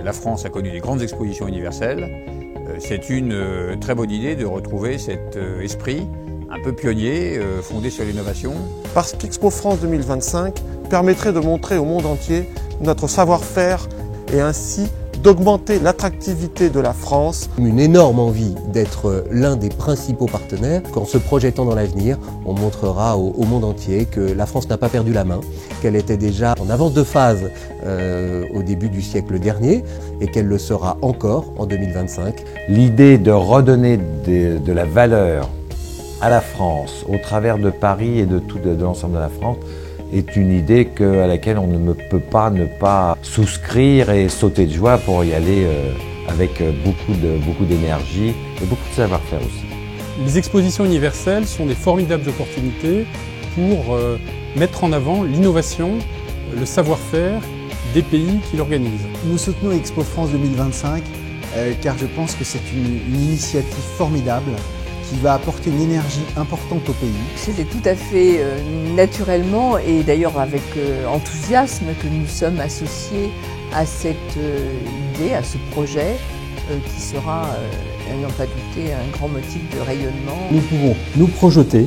La France a connu des grandes expositions universelles. C'est une très bonne idée de retrouver cet esprit un peu pionnier, fondé sur l'innovation. Parce qu'Expo France 2025 permettrait de montrer au monde entier notre savoir-faire et ainsi d'augmenter l'attractivité de la France. Une énorme envie d'être l'un des principaux partenaires. Qu'en se projetant dans l'avenir, on montrera au monde entier que la France n'a pas perdu la main, qu'elle était déjà en avance de phase au début du siècle dernier et qu'elle le sera encore en 2025. L'idée de redonner de la valeur à la France au travers de Paris et de l'ensemble de la France est une idée à laquelle on ne peut pas ne pas souscrire et sauter de joie pour y aller avec beaucoup d'énergie et beaucoup de savoir-faire aussi. Les expositions universelles sont des formidables opportunités pour mettre en avant l'innovation, le savoir-faire des pays qui l'organisent. Nous soutenons Expo France 2025 car je pense que c'est une initiative formidable qui va apporter une énergie importante au pays. C'était tout à fait naturellement et d'ailleurs avec enthousiasme que nous sommes associés à cette idée, à ce projet qui sera, à n'en pas douter, un grand motif de rayonnement. Nous pouvons nous projeter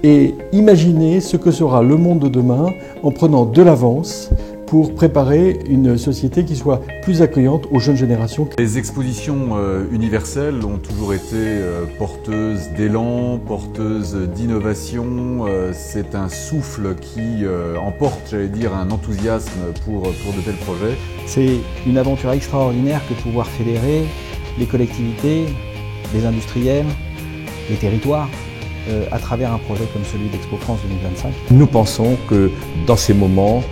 et imaginer ce que sera le monde de demain en prenant de l'avance pour préparer une société qui soit plus accueillante aux jeunes générations. Les expositions universelles ont toujours été porteuses d'élan, porteuses d'innovation. C'est un souffle qui emporte, j'allais dire, un enthousiasme pour de tels projets. C'est une aventure extraordinaire que de pouvoir fédérer les collectivités, les industriels, les territoires, à travers un projet comme celui d'Expo France 2025. Nous pensons que dans ces moments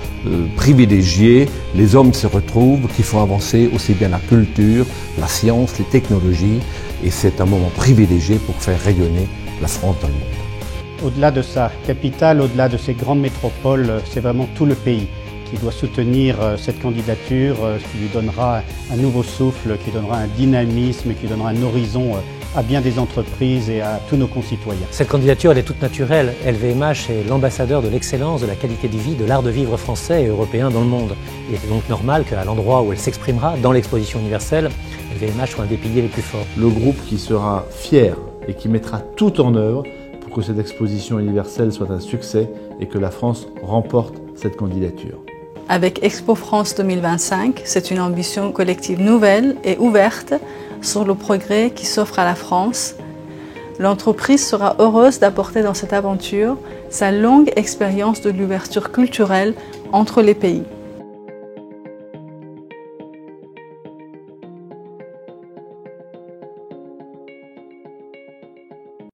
privilégiés, les hommes se retrouvent, qui font avancer aussi bien la culture, la science, les technologies, et c'est un moment privilégié pour faire rayonner la France dans le monde. Au-delà de sa capitale, au-delà de ces grandes métropoles, c'est vraiment tout le pays qui doit soutenir cette candidature, qui lui donnera un nouveau souffle, qui donnera un dynamisme, qui donnera un horizon à bien des entreprises et à tous nos concitoyens. Cette candidature, elle est toute naturelle. LVMH est l'ambassadeur de l'excellence, de la qualité de vie, de l'art de vivre français et européen dans le monde. Il est donc normal qu'à l'endroit où elle s'exprimera, dans l'exposition universelle, LVMH soit un des piliers les plus forts. Le groupe qui sera fier et qui mettra tout en œuvre pour que cette exposition universelle soit un succès et que la France remporte cette candidature. Avec Expo France 2025, c'est une ambition collective nouvelle et ouverte sur le progrès qui s'offre à la France. L'entreprise sera heureuse d'apporter dans cette aventure sa longue expérience de l'ouverture culturelle entre les pays.